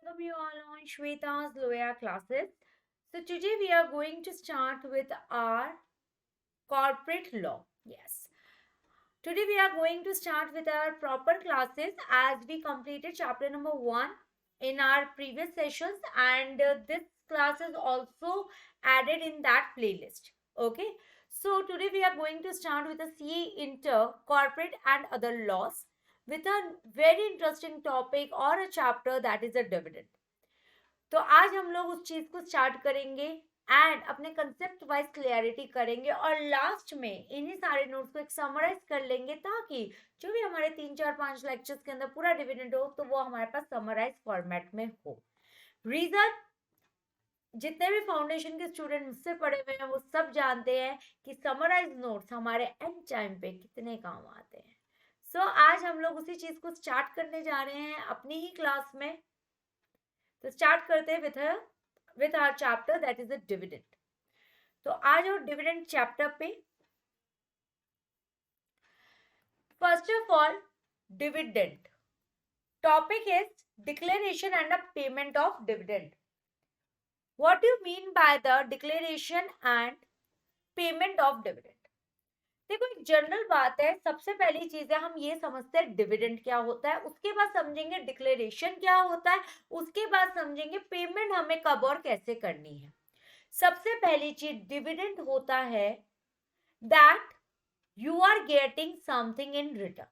welcome you all on Shweta's Loya classes. So today we are going to start with our corporate law. Yes. Today we are going to start with our proper classes as we completed chapter number 1 in our previous sessions, and this class is also added in that playlist. Okay. So today we are going to start with the CA Inter corporate and other laws with a very interesting topic or a chapter that is a dividend. तो आज हम लोग उस चीज को start करेंगे and अपने concept wise clarity करेंगे और लास्ट में इन्हीं सारे नोट्स को एक समराइज कर लेंगे ताकि जो भी हमारे 3 4 5 लेक्चर्स के अंदर पूरा डिविडेंड हो तो वो हमारे पास समराइज फॉर्मेट में हो. रीजन, जितने भी फाउंडेशन के स्टूडेंट मुझसे पढ़े हुए हैं वो सब जानते हैं कि समराइज नोट्स हमारे एंड टाइम पे कितने काम आते हैं. सो आज हम लोग उसी चीज को स्टार्ट करने जा रहे हैं अपनी ही क्लास में. तो स्टार्ट करते हैं with our chapter that is a dividend. तो आज और डिविडेंड चैप्टर पे first of all dividend topic is declaration and the payment of dividend. What do you mean by the declaration and payment of dividend? देखो, एक general बात है. सबसे पहली चीज है हम ये समझते हैं डिविडेंड क्या होता है, उसके बाद समझेंगे डिक्लेरेशन क्या होता है, उसके बाद समझेंगे पेमेंट हमें कब और कैसे करनी है. सबसे पहली चीज डिविडेंड होता है that you are getting something in return.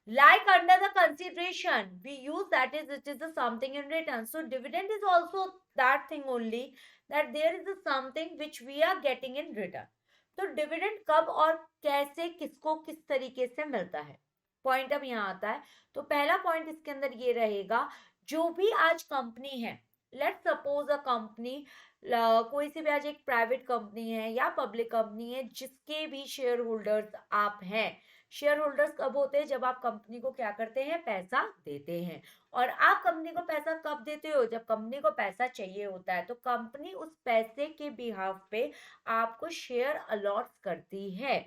Like under the consideration, we use that is it is a something in return. So dividend is also that thing only, that there is a something which we are getting in return. तो dividend कब और कैसे किसको किस तरीके से मिलता है, पॉइंट अब यहाँ आता है. तो पहला पॉइंट इसके अंदर ये रहेगा, जो भी आज कंपनी है, लेट्स सपोज अ कंपनी, कोई सी भी आज एक प्राइवेट कंपनी है या पब्लिक कंपनी है, जिसके भी शेयर होल्डर्स आप हैं. शेयर होल्डर्स कब होते हैं? जब आप कंपनी को क्या करते हैं? पैसा देते हैं. और आप कंपनी को पैसा कब देते हो? जब कंपनी को पैसा चाहिए होता है. तो कंपनी उस पैसे के बिहाफ पे आपको शेयर अलॉट करती है.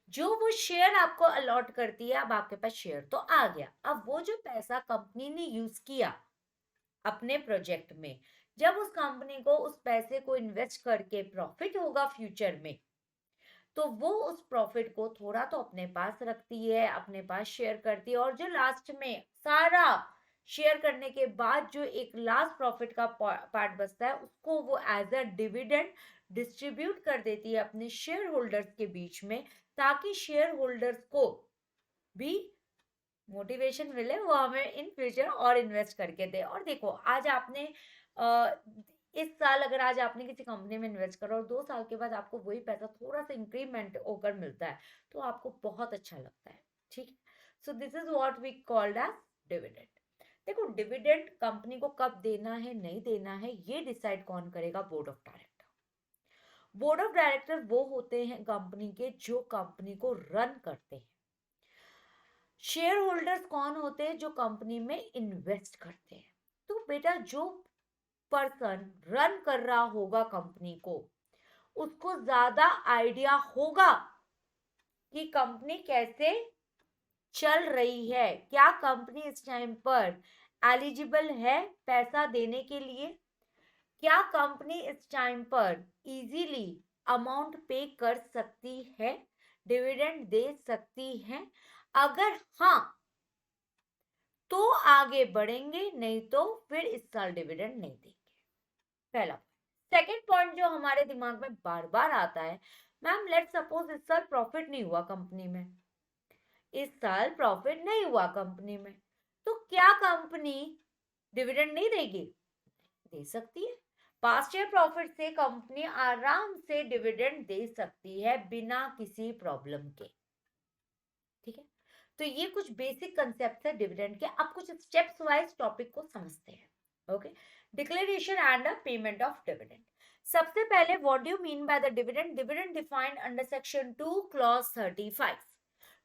जो वो शेयर आपको अलॉट करती है, अब आपके पास शेयर तो आ गया. अब वो जो पैसा कंपनी ने यूज किया अपने प्रोजेक्ट में, जब उस कंपनी को उस पैसे को इन्वेस्ट करके प्रॉफिट होगा फ्यूचर में, तो वो उस प्रॉफिट को थोड़ा तो अपने पास रखती है, अपने पास शेयर करती है. और जो लास्ट में सारा शेयर करने के बाद जो एक लास्ट प्रॉफिट का पार्ट बचता है, उसको वो एज अ डिविडेंड डिस्ट्रीब्यूट कर देती है अपने शेयर होल्डर्स के बीच में, ताकि शेयर होल्डर्स को भी मोटिवेशन मिले, वो हमें इन फ्यूचर और इन्वेस्ट करके दे. और देखो, आज आपने इस साल अगर आज आपने किसी कंपनी में इन्वेस्ट करा और 2 साल के बाद आपको वही पैसा थोड़ा सा इंक्रीमेंट होकर मिलता है, तो आपको बहुत अच्छा लगता है. ठीक है. So this is what we called as dividend. देखो, डिविडेंड कंपनी को कब देना है, नहीं देना है, ये डिसाइड कौन करेगा? Board of director. Board of director वो होते हैं कंपनी के जो कंपनी को रन करते हैं. शेयर होल्डर्स कौन होते हैं? जो कंपनी में इन्वेस्ट करते हैं. तो बेटा, जो पर्सन रन कर रहा होगा कंपनी को, उसको ज्यादा आइडिया होगा कि कंपनी कैसे चल रही है, क्या कंपनी इस टाइम पर एलिजिबल है पैसा देने के लिए, क्या कंपनी इस टाइम पर इजीली अमाउंट पे कर सकती है, डिविडेंड दे सकती है. अगर हाँ तो आगे बढ़ेंगे, नहीं तो फिर इस साल डिविडेंड नहीं देंगे. पहला. सेकंड पॉइंट जो हमारे दिमाग में बार बार आता है, मैम लेट्स सपोज इस साल प्रॉफिट नहीं हुआ कंपनी में, इस साल प्रॉफिट नहीं हुआ कंपनी में, तो क्या कंपनी डिविडेंड नहीं देगी? दे सकती है. पास्ट ईयर प्रॉफिट से कंपनी आराम से डिविडेंड दे सकती है बिना किसी प्रॉब्लम के. ठीक है. तो ये कुछ बेसिक कंसेप्ट है डिविडेंड के. अब कुछ स्टेप्स वाइज टॉपिक को समझते हैं. Okay. Declaration and payment of dividend. सबसे पहले what do you mean by the dividend? Dividend defined under section 2 clause 35.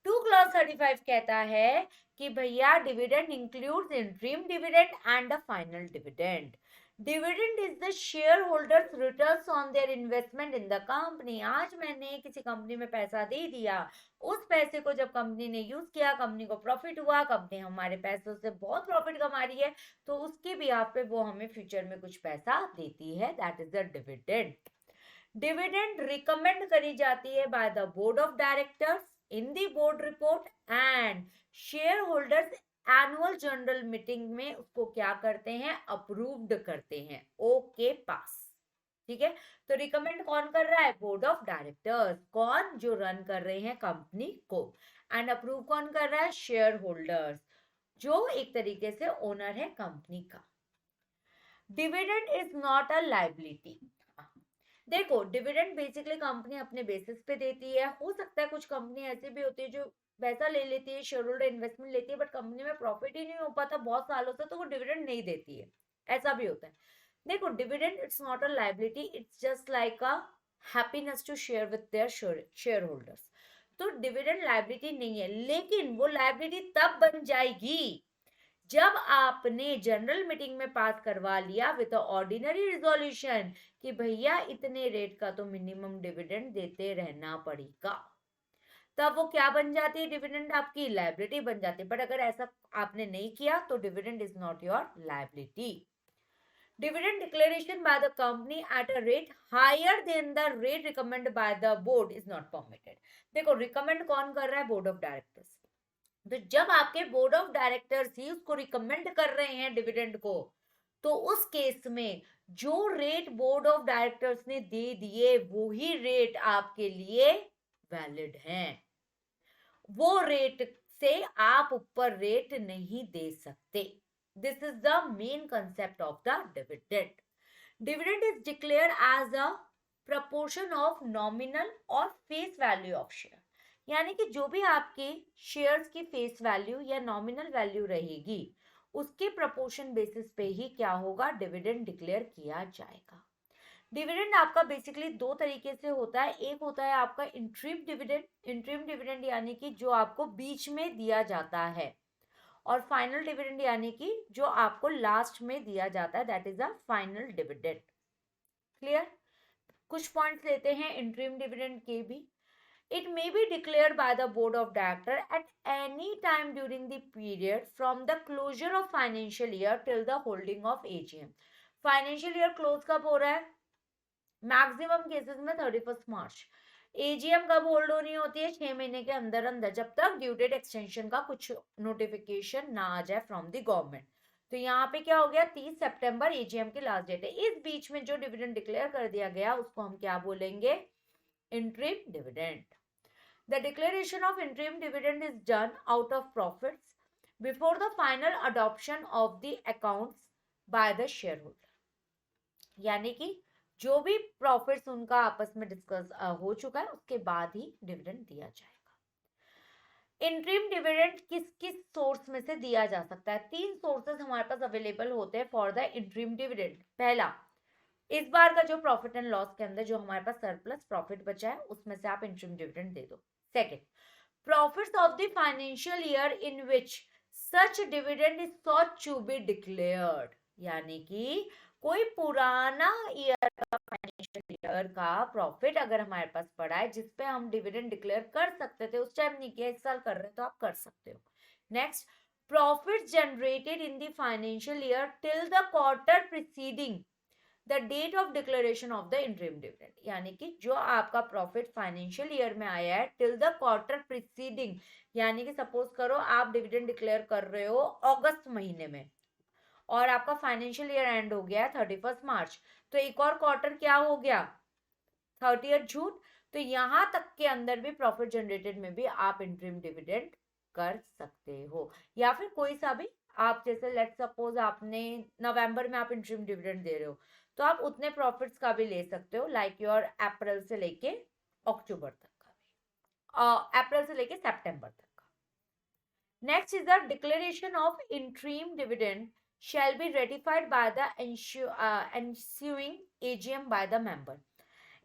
2 clause 35 कहता है कि भैया dividend includes interim dividend and the final dividend. Dividend is the share holders returns on their investment in the company. आज मैंने किसी company में पैसा दे दिया, उस पैसे को जब कंपनी ने यूज किया, कंपनी को प्रॉफिट हुआ, कंपनी हमारे पैसों से बहुत प्रॉफिट कमा रही है, तो उसके बिहाफ पे वो हमें फ्यूचर में कुछ पैसा देती है, that is the dividend. Dividend recommend करी जाती है bye the board of directors in the board report and share holders annual general meeting में उसको क्या करते हैं, अप्रूव्ड करते हैं, ओके पास। ठीक है, तो रिकमेंड कौन कर रहा है, बोर्ड ऑफ डायरेक्टर्स, कौन, जो रन कर रहे हैं कंपनी को, एंड अप्रूव कौन कर रहा है, शेयर होल्डर्स, जो एक तरीके से ओनर है कंपनी का। Dividend is not a liability. देखो, डिविडेंड बेसिकली कंपनी अपने बेसिस पे देती है। हो सकता है कुछ कंपनी ऐसी भी होती है जो पैसा ले लेती है, शेयर होल्डर इन्वेस्टमेंट लेती है, बट कंपनी में प्रॉफिट ही नहीं हो पाता बहुत सालों से, तो वो डिविडेंड नहीं देती है, ऐसा भी होता है। देखो, dividend it's not a liability, it's just like a happiness to share with their shareholders. तो डिविडेंड लाइबिलिटी नहीं है, लेकिन वो लाइबिलिटी तब बन जाएगी जब आपने जनरल मीटिंग में पास करवा लिया विद ऑर्डिनरी रिजोल्यूशन कि भैया इतने रेट का तो मिनिमम डिविडेंड देते रहना पड़ेगा, तब वो क्या बन जाती है, डिविडेंड आपकी लायबिलिटी बन जाती है। बट अगर ऐसा आपने नहीं किया तो dividend is not your liability. Dividend declaration by the company at a rate higher than the rate recommend by the board is not permitted. देखो, रिकमेंड कौन कर रहा है, बोर्ड ऑफ डायरेक्टर्स। तो जब आपके बोर्ड ऑफ डायरेक्टर्स ही उसको recommend कर रहे हैं डिविडेंड को, तो उस केस में जो रेट बोर्ड ऑफ डायरेक्टर्स ने दे दिए वो ही रेट आपके लिए वैलिड हैं। वो रेट से आप ऊपर रेट नहीं दे सकते। This is the main concept of the dividend. Dividend is declare as a proportion of nominal और फेस वैल्यू ऑफ शेयर। यानी कि जो भी आपके शेयर्स की फेस वैल्यू या नॉमिनल वैल्यू रहेगी, उसके प्रपोर्शन बेसिस पे ही क्या होगा, डिविडेंड डिक्लेयर किया जाएगा। डिविडेंड आपका बेसिकली दो तरीके से होता है। एक होता है आपका इंटरिम डिविडेंड, इंटरिम डिविडेंड यानी कि जो आपको बीच में दिया जाता है, और फाइनल डिविडेंड यानी कि जो आपको लास्ट में दिया जाता है, that is a final dividend. Clear? कुछ पॉइंट्स लेते हैं इंटरिम डिविडेंड के भी। It may be declared by the board of director at any time during the period from the closure of financial year till the holding of AGM. Financial year close कब हो रहा है, maximum cases में 31 मार्च। AGM कब hold होनी होती है, 6 महीने के अंदर अंदर, जब तक ड्यू डेट एक्सटेंशन का कुछ नोटिफिकेशन ना आ जाए फ्रॉम द गवर्नमेंट। तो यहाँ पे क्या हो गया, 30 सितंबर एजीएम की लास्ट डेट है। इस बीच में जो डिविडेंड डिक्लेयर कर दिया गया उसको हम क्या बोलेंगे, interim dividend. The declaration of interim dividend is done out of profits before the final adoption of the accounts by the shareholder. यानी कि जो भी प्रॉफिट्स उनका आपस में डिस्कस हो चुका है उसके बाद ही डिविडेंड दिया जाएगा। इंटरिम डिविडेंड किस किस सोर्स में से दिया जा सकता है, 3 सोर्सेस हमारे पास अवेलेबल होते हैं फॉर द इंटरिम डिविडेंड। पहला, इस बार का जो प्रॉफिट एंड लॉस के अंदर जो हमारे पास सरप्लस प्रॉफिट बचा है उसमें से आप इंटरिम डिविडेंड दे दो। Second, profits of the financial year in which such dividend is sought to be declared. यानी कि कोई पुराना ईयर का, फाइनेंशियल ईयर का प्रॉफिट अगर हमारे पास पड़ा है जिसपे हम डिविडेंड डिक्लेयर कर सकते थे, उस टाइम नहीं किया, इस साल कर रहे हैं तो आप कर सकते हो। Next, profit generated in the financial year till the quarter preceding the date of declaration of the interim dividend. यानी कि जो आपका प्रॉफिट फाइनेंशियल ईयर में आया है टिल द क्वार्टर प्रीसीडिंग, यानी कि सपोज करो आप डिविडेंड डिक्लेयर कर रहे हो अगस्त महीने में और आपका फाइनेंशियल ईयर एंड हो गया 31 मार्च, तो एक और क्वार्टर क्या हो गया, 30 जून। तो यहां तक के अंदर भी प्रॉफिट जनरेटेड में भी आप इंटरिम डिविडेंड कर सकते हो, या फिर कोई सा भी आप, जैसे लेट्स सपोज आपने नवंबर में आप इंटरिम डिविडेंड दे रहे हो तो आप उतने प्रॉफिट्स का भी ले सकते हो, लाइक योर अप्रैल से लेके अक्टूबर तक का भी, अप्रैल से लेके सितंबर तक का। Next is the declaration of interim dividend shall be ratified by the ensuing AGM by the member.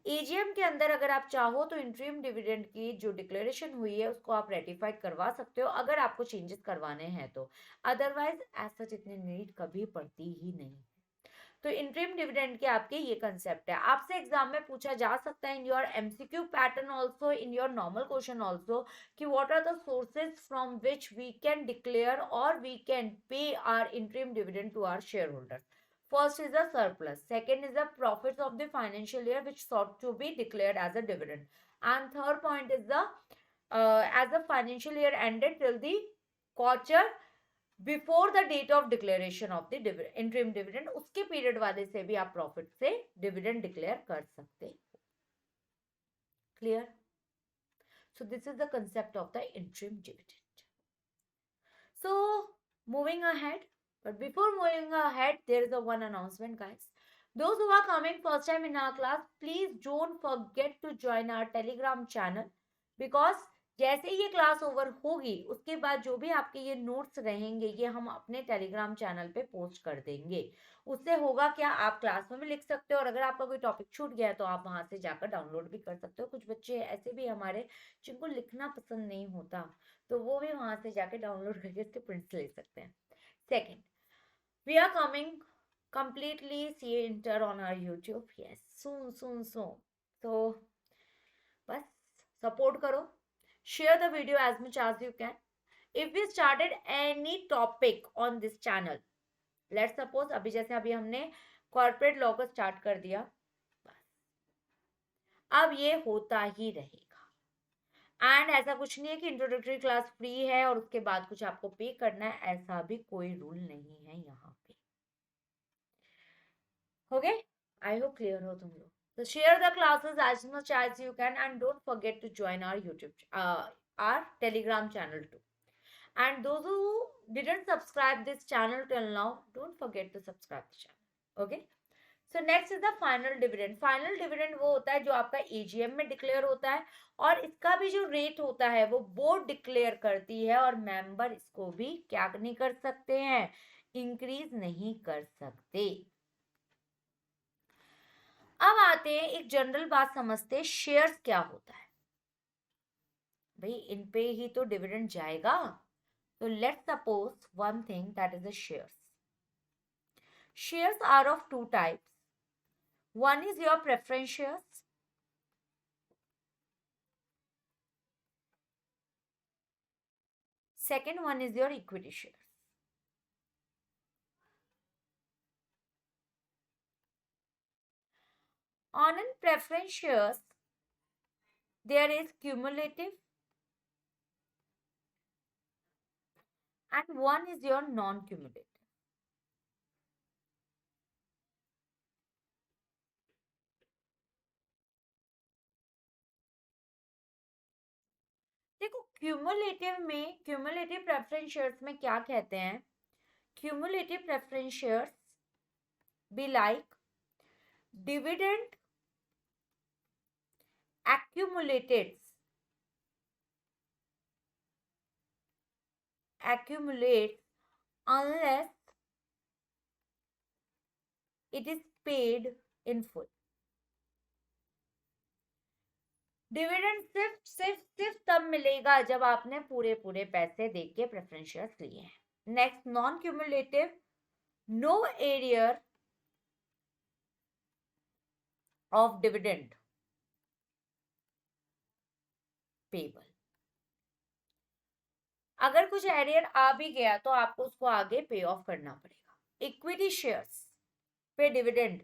AGM के अंदर अगर आप चाहो तो इंटरिम डिविडेंड की जो डिक्लेरेशन हुई है उसको आप रेटिफाइड करवा सकते हो अगर आपको चेंजेस करवाने हैं तो, अदरवाइज ऐसा इतनी नीड कभी पड़ती ही नहीं। तो इंटरिम डिविडेंड के आपके ये कंसेप्ट है. आपसे एग्जाम में पूछा जा सकता है in your MCQ pattern also, in your normal question also, कि what are the sources from which we can declare और we can pay our interim dividend to our shareholders. First is the surplus. Second is the profits of the financial year which sought to be declared as a dividend. And third point is the as the financial year ended till the quarter before the date of declaration of the interim dividend, उसके period वाले से भी आप profit से dividend declare कर सकते हो. Clear? So this is the concept of the interim dividend. So moving ahead, but before moving ahead, there is a one announcement, guys. Those who are coming first time in our class, please don't forget to join our Telegram channel, because जैसे ये class over होगी उसके बाद जो भी आपके ये notes रहेंगे ये हम अपने टेलीग्राम चैनल पे पोस्ट कर देंगे. उससे होगा क्या, आप क्लास में भी लिख सकते हो और अगर आपका कोई टॉपिक छूट गया है तो आप वहां से जाकर डाउनलोड भी कर सकते हो. कुछ बच्चे ऐसे भी हमारे जिनको लिखना पसंद नहीं होता, तो वो भी वहां से जाके डाउनलोड करके इसके प्रिंट्स ले सकते हैं. Second, we are coming completely center on our YouTube. Yes, soon. So बस सपोर्ट करो, share the video as much as you can. If we started any topic on this channel, let's suppose अभी जैसे अभी हमने corporate law को start कर दिया, अब ये होता ही रहेगा. एंड ऐसा कुछ नहीं है कि इंट्रोडक्टरी क्लास फ्री है और उसके बाद कुछ आपको पे करना है, ऐसा भी कोई रूल नहीं है यहाँ पे. ओके, आई होप क्लियर हो तुम लोग. So share the classes as much as you can and don't forget to join our our Telegram channel too. And those who didn't subscribe this channel till now, don't forget to subscribe the channel. Okay. So next is the final dividend. Final dividend वो होता है जो आपका AGM में declare होता है और इसका भी जो रेट होता है वो बोर्ड डिक्लेयर करती है और मेंबर इसको भी क्या नहीं कर सकते हैं, इंक्रीज नहीं कर सकते. अब आते हैं एक जनरल बात समझते हैं, शेयर्स क्या होता है. भाई इन पे ही तो डिविडेंड जाएगा. तो let's suppose one thing that is the shares. Shares are of two types. One is your preference shares, second one is your equity shares. On in preference shares, there is cumulative and one is your non-cumulative. देखो cumulative में, cumulative preference shares में क्या कहते हैं, cumulative preference shares be like dividend accumulates unless it is paid in full. Dividend सिर्फ तब मिलेगा जब आपने पूरे पैसे दे के प्रेफरेंस शेयर्स लिए हैं. Next, non cumulative, no arrear of dividend payable. अगर कुछ एरियर आ भी गया तो आपको उसको आगे पे ऑफ करना पड़ेगा. इक्विटी शेयर्स पे डिविडेंड,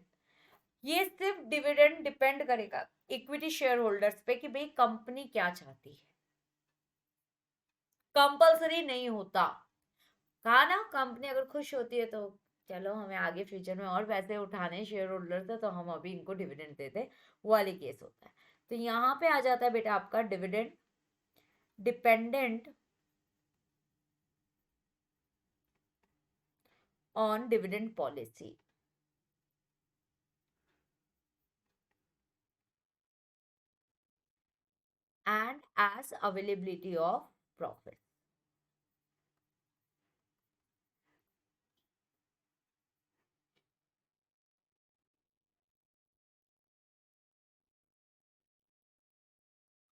ये सिर्फ डिविडेंड डिपेंड करेगा इक्विटी शेयर होल्डर्स पे कि भाई कंपनी क्या चाहती है. कंपल्सरी नहीं होता. कहा ना, कंपनी अगर खुश होती है तो चलो हमें आगे फ्यूचर में और पैसे उठाने शेयर होल्डर से, तो हम अभी इनको डिविडेंड देते, वो वाली केस होता है. तो यहाँ पे आ जाता है बेटा आपका dividend dependent on dividend policy. And as availability of profit.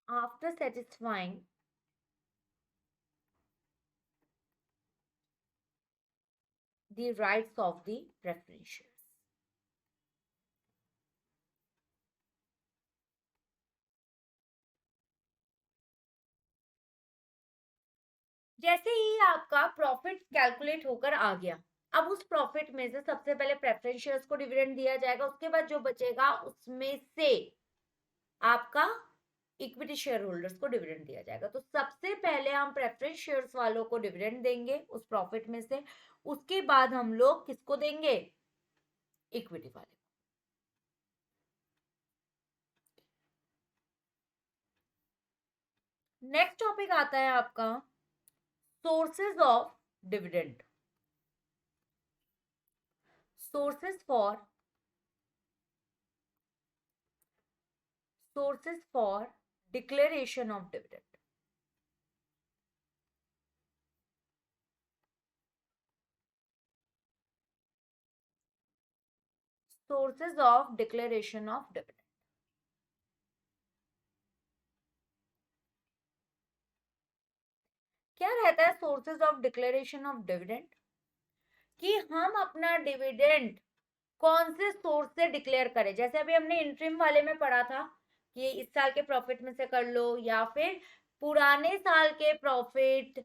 After satisfying the rights of the preference shares. जैसे ही आपका प्रॉफिट कैलकुलेट होकर आ गया, अब उस प्रॉफिट में से सबसे पहले प्रेफरेंस शेयर्स को डिविडेंड दिया जाएगा, उसके बाद जो बचेगा उसमें से आपका इक्विटी शेयर होल्डर्स को डिविडेंड दिया जाएगा। तो सबसे पहले हम प्रेफरेंस शेयर्स वालों को डिविडेंड देंगे उस प्रॉफिट में से, उसके बाद हम लोग किसको देंगे, इक्विटी वाले। नेक्स्ट टॉपिक आता है आपका sources of dividend. Sources for declaration of dividend. Sources of declaration of dividend. क्या रहता है sources of declaration of dividend, कि हम अपना डिविडेंड कौन से सोर्स से डिक्लेयर करें। जैसे अभी हमने इंट्रीम वाले में पढ़ा था कि इस साल के प्रॉफिट में से कर लो, या फिर पुराने साल के प्रॉफिट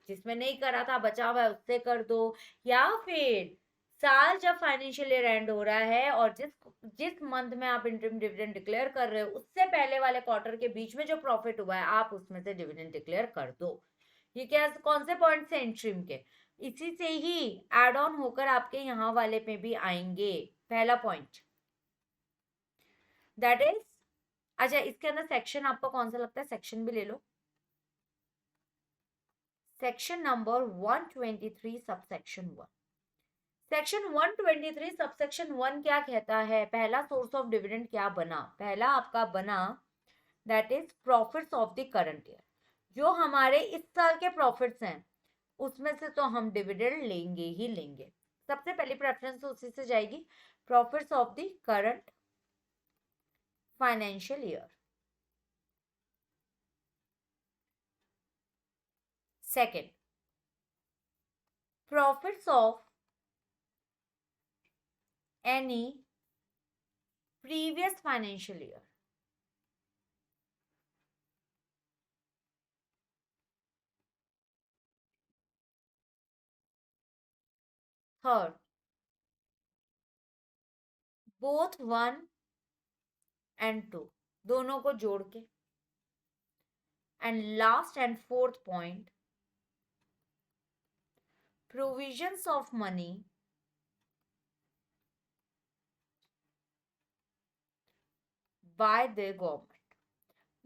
जिसमें नहीं करा था बचा हुआ है उससे कर दो, या फिर साल जब फाइनेंशियल ईयर एंड हो रहा है और जिस मंथ में आप इंटरिम डिविडेंड डिक्लेयर कर रहे हो उससे पहले वाले क्वार्टर के बीच में जो प्रॉफिट हुआ है आप उसमें से डिविडेंड डिक्लेयर कर दो। ये क्या कौन से पॉइंट से, इंटरिम के, इसी से ही एड ऑन होकर आपके यहाँ वाले पे भी आएंगे। पहला पॉइंट दैट इज, अच्छा इसके अंदर सेक्शन आपको कौन सा लगता है, सेक्शन भी ले लो। Section number 123 subsection 1। Section 123 subsection 1 क्या कहता है, पहला सोर्स ऑफ डिविडेंड क्या बना, पहला आपका बना that is profits of the current year. जो हमारे इस साल के प्रॉफिट्स हैं उसमें से तो हम डिविडेंड लेंगे ही लेंगे। सबसे पहली प्रेफरेंस उसी से जाएगी, profits of the current financial year. Second, profits of any previous financial year. Third, both 1 and 2 दोनों को जोड़ के। And last and fourth point, provisions of money by the government.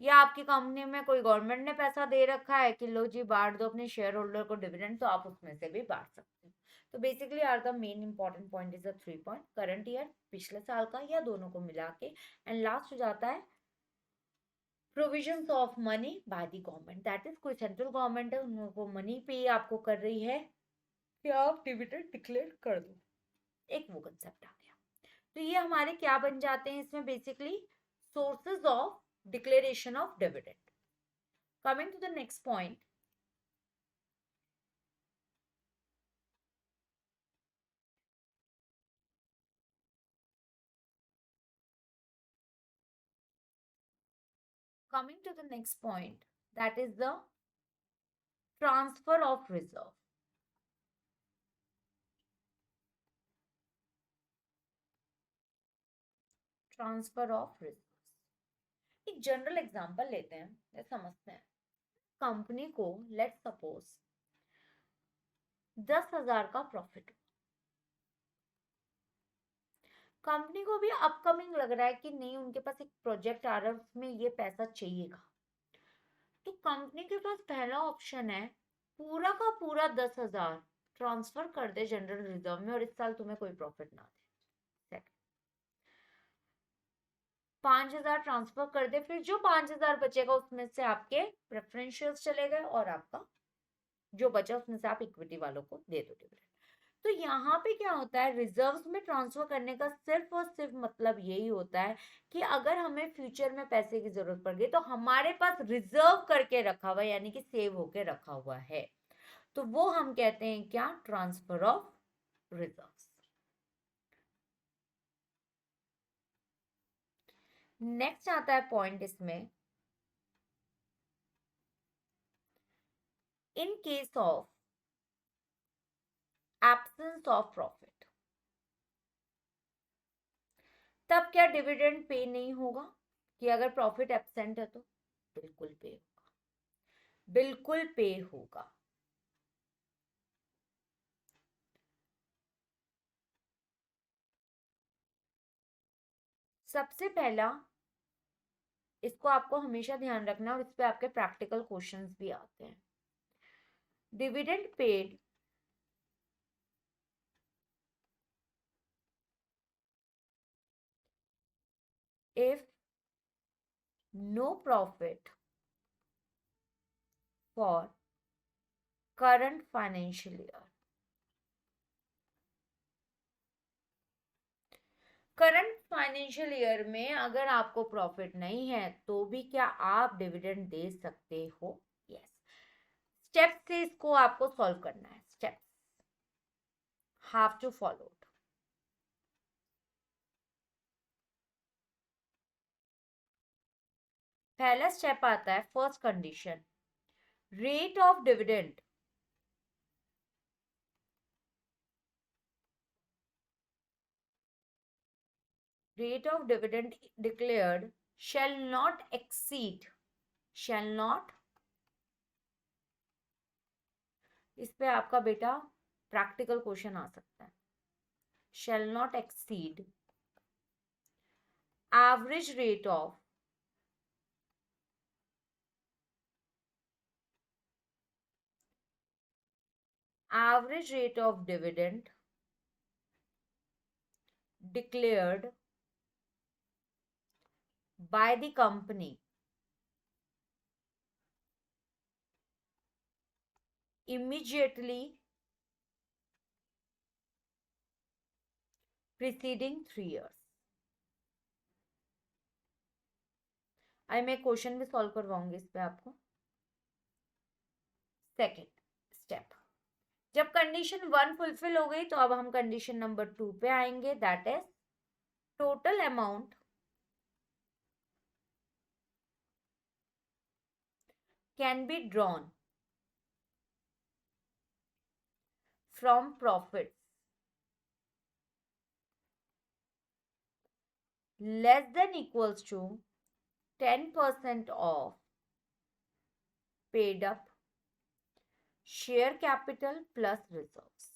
या आपकी कंपनी में कोई गवर्नमेंट ने पैसा दे रखा है कि लो जी बांट दो अपने शेयर होल्डर को डिविडेंड, तो आप उसमें से भी बांट सकते हो। तो basically are the main important point is the 3 point, current year पिछले साल का या दोनों को मिला के, एंड लास्ट हो जाता है provisions of money by the government, that is कोई सेंट्रल गवर्नमेंट है उनको मनी पे आपको कर रही है कि आप डिविडेंड डिक्लेयर कर दो। एक वो कंसेप्ट आ गया। तो ये हमारे क्या बन जाते हैं इसमें, basically sources of declaration of dividend. Coming to the next point, that is the transfer of reserve. Transfer of reserves. एक जनरल एग्जांपल लेते हैं, समझते हैं। कंपनी को लेट सपोज 10,000 का प्रॉफिट, कंपनी को भी अपकमिंग लग रहा है कि नहीं उनके पास एक प्रोजेक्ट आ रहा है उसमें ये पैसा चाहिएगा, तो कंपनी के पास पहला ऑप्शन है पूरा का पूरा 10,000 ट्रांसफर कर दे जनरल रिजर्व में और इस साल तुम्हें कोई प्रॉफिट ना दे। 5,000 ट्रांसफर कर दे, फिर जो 5,000 बचेगा उसमें से आपके प्रेफरेंस शेयर्स चले गए और आपका जो बचा उसमें से आप इक्विटी वालों को दे दो डिविडेंड। तो यहाँ पे क्या होता है, रिजर्व्स में ट्रांसफर करने का सिर्फ और सिर्फ मतलब यही होता है कि अगर हमें फ्यूचर में पैसे की जरूरत पड़ गई तो हमारे पास रिजर्व करके रखा हुआ है, यानी कि सेव होके रखा हुआ है, तो वो हम कहते हैं क्या, ट्रांसफर ऑफ रिजर्व्स। नेक्स्ट आता है पॉइंट इसमें, in case of absence of profit, तब क्या डिविडेंड पे नहीं होगा? कि अगर प्रॉफिट एब्सेंट है तो बिल्कुल पे होगा, बिल्कुल पे होगा। सबसे पहला इसको आपको हमेशा ध्यान रखना, और इस पे आपके प्रैक्टिकल क्वेश्चंस भी आते हैं। Dividend paid if no profit for current financial year, current financial year में अगर आपको प्रॉफिट नहीं है तो भी क्या आप डिविडेंड दे सकते हो? यस। स्टेप से इसको आपको सॉल्व करना है, स्टेप्स हैव टू फॉलो। पहला स्टेप आता है first condition, rate of dividend rate of dividend declared shall not exceed, shall not, इस पे आपका बेटा प्रैक्टिकल क्वेश्चन आ सकता है, shall not exceed average rate of dividend declared by the company immediately preceding 3 years। आई मैं question भी solve करवाऊंगी इस पे आपको। सेकेंड स्टेप, जब कंडीशन 1 फुलफिल हो गई तो अब हम कंडीशन नंबर 2 पे आएंगे, that is total amount can be drawn from profits less than equals to 10% of paid up share capital plus reserves।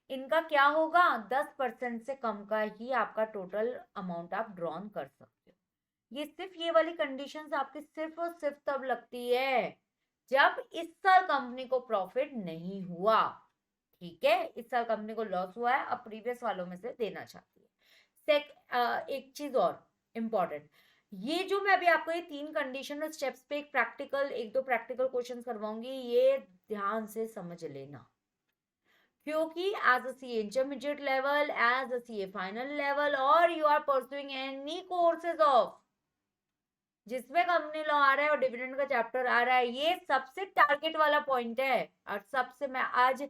इनका क्या होगा? 10% से कम का ही आपका टोटल अमाउंट आप ड्रॉन कर सकते हो। ये सिर्फ ये वाली कंडीशंस आपकी सिर्फ और सिर्फ तब लगती है जब इस साल कंपनी को प्रॉफिट नहीं हुआ, ठीक है? इस साल कंपनी को लॉस हुआ है, अब प्रीवियस वालों में से देना चाहती है। एक चीज और इम्पॉर्टेंट, ये जो मैं अभी आपको ये 3 कंडीशन और स्टेप्स पे एक दो प्रैक्टिकल क्वेश्चन करवाऊंगी, ये ध्यान से समझ लेना, क्योंकि as a CA intermediate level, as a CA final level, और you are pursuing any courses of जिसमें कंपनी लॉ आ रहा है और डिविडेंड का चैप्टर आ रहा है, ये सबसे टारगेट वाला पॉइंट है। और सबसे मैं आज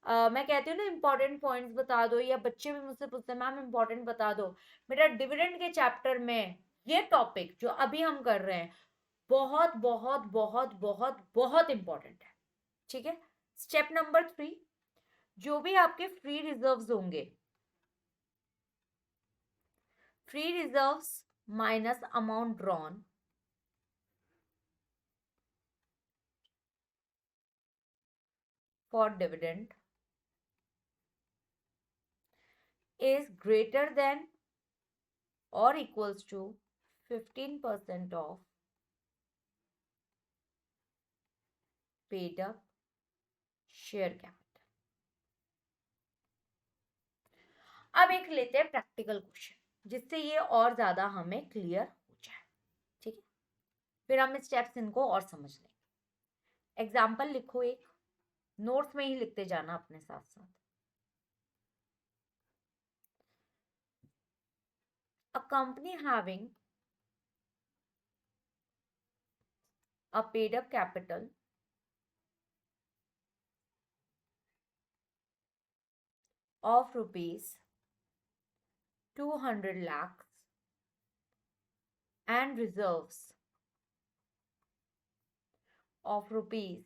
मैं कहती हूँ ना इंपॉर्टेंट पॉइंट्स बता दो, या बच्चे भी मुझसे पूछते हैं मैम इंपॉर्टेंट बता दो, बेटा डिविडेंड के चैप्टर में ये टॉपिक जो अभी हम कर रहे हैं बहुत बहुत बहुत बहुत बहुत इंपॉर्टेंट है, ठीक है? स्टेप नंबर 3, जो भी आपके फ्री रिजर्व्स होंगे, free reserves minus amount drawn for dividend is greater than or equals to 15% of paid up share capital। अब एक लेते हैं प्रैक्टिकल क्वेश्चन जिससे ये और ज्यादा हमें क्लियर हो जाए, ठीक है? फिर हम स्टेप्स इनको और समझ लेंगे। एग्जाम्पल लिखो, एक नोट्स में ही लिखते जाना अपने साथ साथ। A company having a paid up capital of rupees 200 lakhs and reserves of rupees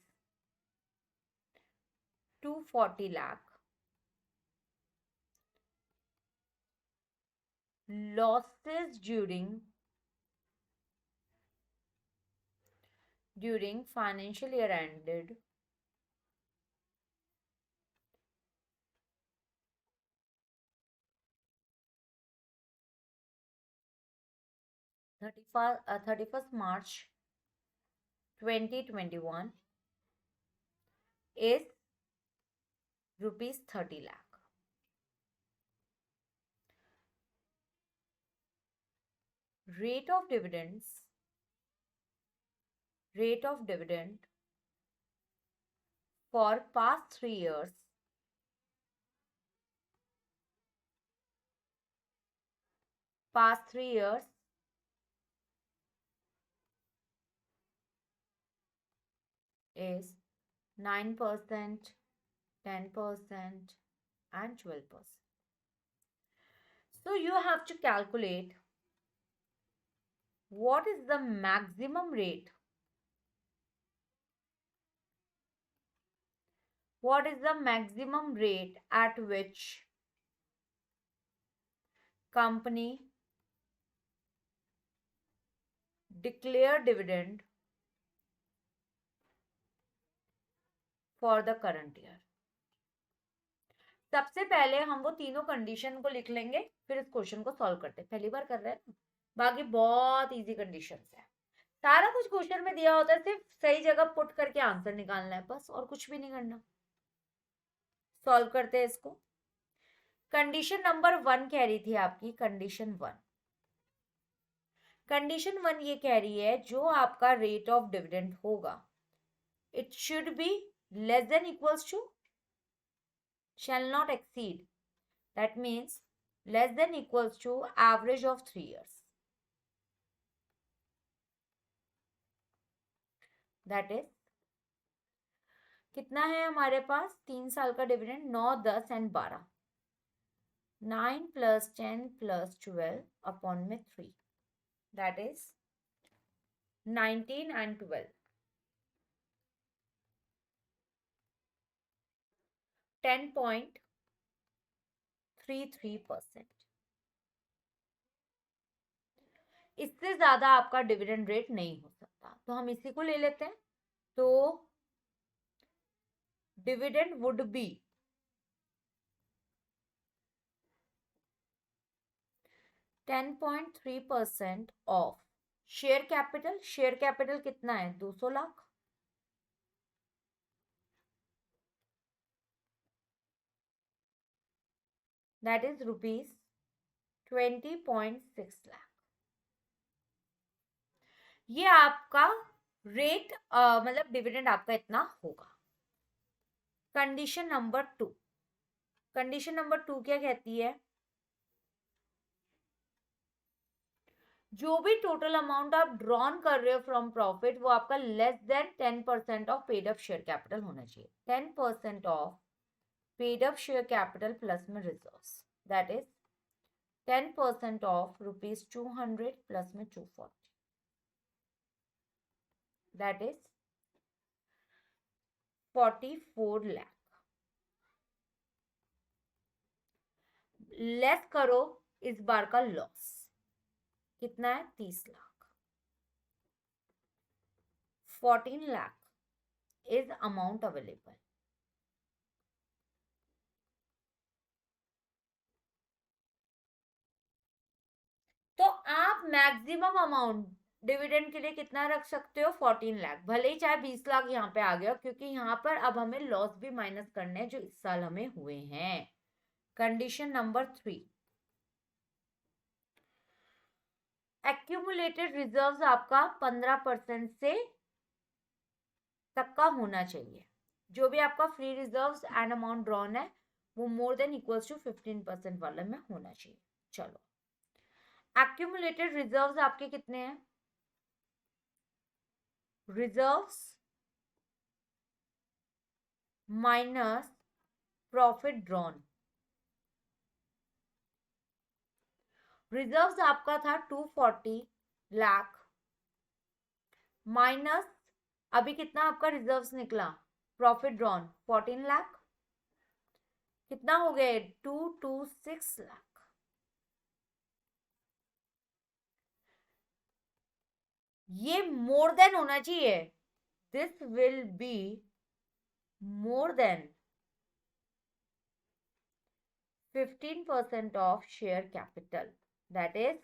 240 lakh, losses during financial year ended 31st March 2021 is rupees 30 lakh. Rate of dividend for past 3 years is 9%, 10% and 12%. So you have to calculate what is the maximum rate. What is the maximum rate at which company declare dividend for the current year? सबसे पहले हम वो तीनों condition को लिख लेंगे, फिर इस क्वेश्चन को सॉल्व करते हैं. पहली बार कर रहे हैं, बाकी बहुत इजी कंडीशंस है. सारा कुछ क्वेश्चन में दिया होता है, सिर्फ सही जगह पुट करके आंसर निकालना है बस, और कुछ भी नहीं करना. सॉल्व करते हैं इसको. कंडीशन नंबर 1 कह रही थी आपकी, कंडीशन 1 ये कह रही है जो आपका रेट ऑफ डिविडेंड होगा, it should be less than equals to, shall not exceed, that means less than equals to average of 3 years, that is कितना है हमारे पास 3 साल का डिविडेंड, 9, 10 एंड 12, 9 + 10 + 12 अपॉन में 3, that is 19 and 12, 10.33%. इससे ज्यादा आपका डिविडेंड रेट नहीं हो सकता, तो हम इसी को ले लेते हैं. तो dividend would be 10.3% of share capital. Share capital कितना है, 200 lakh. That is rupees 20.6 lakh. ये आपका रेट मतलब डिविडेंड आपका इतना होगा. कंडीशन नंबर 2 क्या कहती है, जो भी टोटल अमाउंट आप ड्रॉन कर रहे हो फ्रॉम प्रॉफिट, वो आपका less than 10% of paid up share capital होना चाहिए. 10% of paid up share capital plus में reserves, that is 10% of rupees 200 plus में 240, दैट इज 44 लाख. लेस करो इस बार का लॉस, कितना है, 30 lakh. 14 lakh is amount available. तो आप मैक्सिमम अमाउंट डिविडेंड के लिए कितना रख सकते हो, 14 लाख. भले ही चाहे 20 लाख यहाँ पे आ गया, क्योंकि यहाँ पर अब हमें लॉस भी माइनस करने हैं जो इस साल हमें हुए हैं. कंडीशन नंबर 3, एक्यूमुलेटेड रिजर्व्स आपका 15% से तक का होना चाहिए. जो भी आपका free reserves and amount drawn है वो मोर देन इक्वल्स टू 15% वाले में होना चाहिए. चलो, एक्यूमुलेटेड रिजर्व्स आपके कितने हैं, reserves minus profit drawn. Reserves आपका था 240 लाख माइनस अभी कितना आपका रिजर्व्स निकला, प्रॉफिट ड्रॉन 14 लाख, कितना हो गए 226 लाख। ये मोर देन होना चाहिए, this will be more than 15% of share capital, that is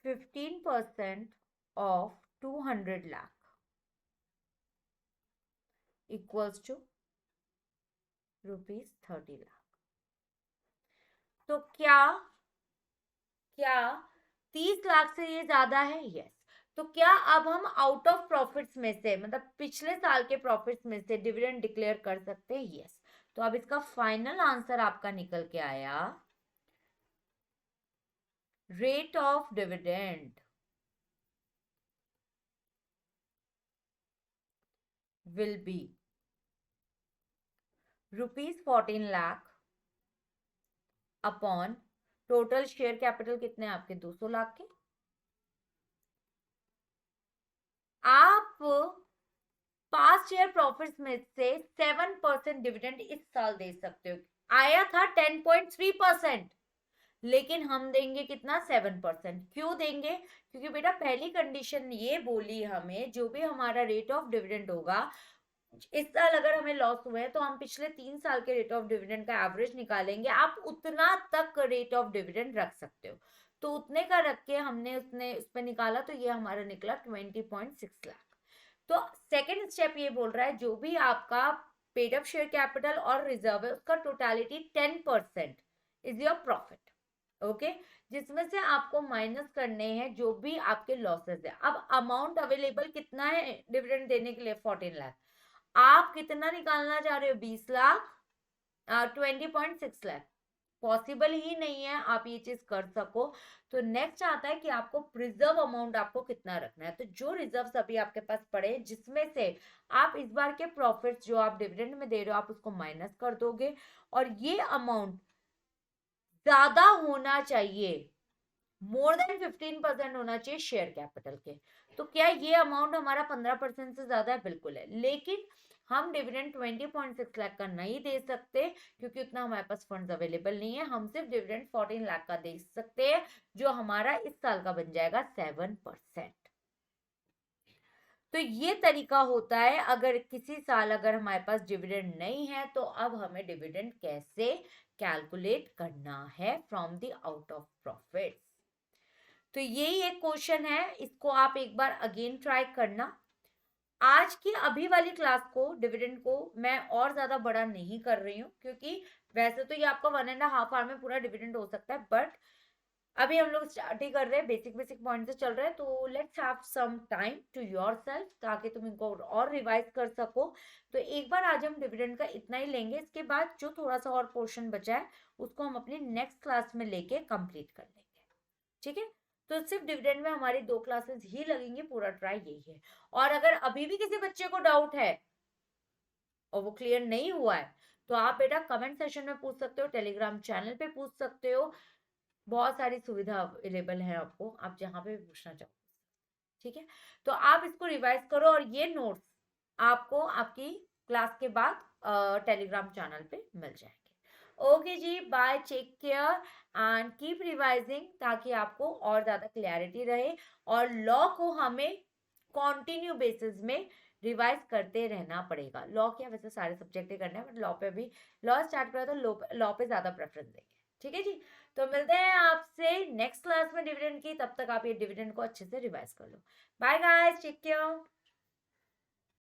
15% of 200 lakh equals to rupees 30 lakh। तो क्या 30 लाख से ये ज्यादा है? यस। तो क्या अब हम आउट ऑफ प्रॉफिट्स में से, मतलब पिछले साल के प्रॉफिट्स में से डिविडेंड डिक्लेयर कर सकते हैं? यस। तो अब इसका फाइनल आंसर आपका निकल के आया, rate of dividend will be rupees 14 lakh upon total share capital कितने आपके 200 लाख के। आप पास्ट ईयर प्रॉफिट्स में से 7% डिविडेंड इस साल दे सकते हो। आया था 10.3%, लेकिन हम देंगे कितना, 7%। क्यों देंगे? क्योंकि बेटा पहली कंडीशन ये बोली हमें, जो भी हमारा रेट ऑफ डिविडेंड होगा, इस साल अगर हमें लॉस हुए हैं तो हम पिछले 3 साल के रेट ऑफ डिविडेंड का एवरेज निकालेंगे, आप उतना तक रेट ऑफ डिविडेंड रख सकते हो। तो उतने का रख के हमने उस पे निकाला, तो ये हमारा निकला 20.6 लाख। तो सेकेंड स्टेप ये बोल रहा है, जो भी आपका पेड अप शेयर कैपिटल और रिजर्व है, उसका totality 10% is your profit. Okay, जिसमें से आपको माइनस करने हैं जो भी आपके लॉसेस है। अब अमाउंट अवेलेबल कितना है डिविडेंड देने के लिए? 14 लाख। आप कितना निकालना चाह रहे हो? 20 लाख, 20.6 लाख। पॉसिबल ही नहीं है आप ये चीज कर सको। तो नेक्स्ट आता है कि आपको प्रिजर्व अमाउंट आपको कितना रखना है। तो जो रिजर्व्स अभी आपके पास पड़े हैं, जिसमें से आप इस बार के प्रॉफिट्स जो आप डिविडेंड में दे रहे हो, आप उसको माइनस कर दोगे, और ये अमाउंट ज्यादा होना चाहिए, मोर देन 15% होना चाहिए शेयर कैपिटल के। तो क्या ये अमाउंट हमारा 15% से ज्यादा है? बिल्कुल है, लेकिन हम डिविडेंड 20.6 लाख का नहीं दे सकते, क्योंकि उतना हमारे पास फंड्स अवेलेबल नहीं है। हम सिर्फ डिविडेंड 14 लाख का दे सकते हैं, जो हमारा इस साल का बन जाएगा 7%। तो ये तरीका होता है, अगर किसी साल अगर हमारे पास डिविडेंड नहीं है, तो अब हमें डिविडेंड कैसे कैलकुलेट करना है from the out of profit. तो यही एक क्वेश्चन है, इसको आप एक बार अगेन ट्राई करना। आज की अभी वाली क्लास को, डिविडेंड को मैं और ज्यादा बड़ा नहीं कर रही हूँ, क्योंकि वैसे तो ये आपका 1.5 आवर में पूरा डिविडेंड हो सकता है, बट अभी हम लोग स्टार्ट ही कर रहे हैं, बेसिक बेसिक पॉइंट से चल रहे हैं। तो let's have some time to yourself, ताकि तुम इनको और रिवाइज कर सको। तो एक बार आज हम डिविडेंड का इतना ही लेंगे, इसके बाद जो थोड़ा सा और पोर्शन बचा है उसको हम अपनी नेक्स्ट क्लास में लेके कंप्लीट कर लेंगे। ठीक है, तो सिर्फ डिविडेंड में हमारी 2 क्लासेस ही लगेंगी, पूरा ट्राई यही है। और अगर अभी भी किसी बच्चे को डाउट है और वो क्लियर नहीं हुआ है, तो आप बेटा कमेंट सेशन में पूछ सकते हो, टेलीग्राम चैनल पे पूछ सकते हो, बहुत सारी सुविधा अवेलेबल है आपको, आप जहां पे भी पूछना चाहो। ठीक है, तो आप इसको रिवाइज करो, और ये नोट्स आपको आपकी क्लास के बाद टेलीग्राम चैनल पे मिल जाएंगे। ओके जी, bye, take care and keep revising, ताकि आपको और ज्यादा क्लैरिटी रहे। और लॉ को हमें कॉन्टिन्यू बेसिस में रिवाइज करते रहना पड़ेगा। लॉ क्या, वैसे सारे सब्जेक्ट करने हैं, बट लॉ पे भी, लॉ स्टार्ट करा तो लॉ पे ज्यादा प्रेफरेंस देंगे। ठीक है जी, तो मिलते हैं आपसे नेक्स्ट क्लास में डिविडेंड की। तब तक आप ये डिविडेंड को अच्छे से रिवाइज कर लो। Bye guys, take care.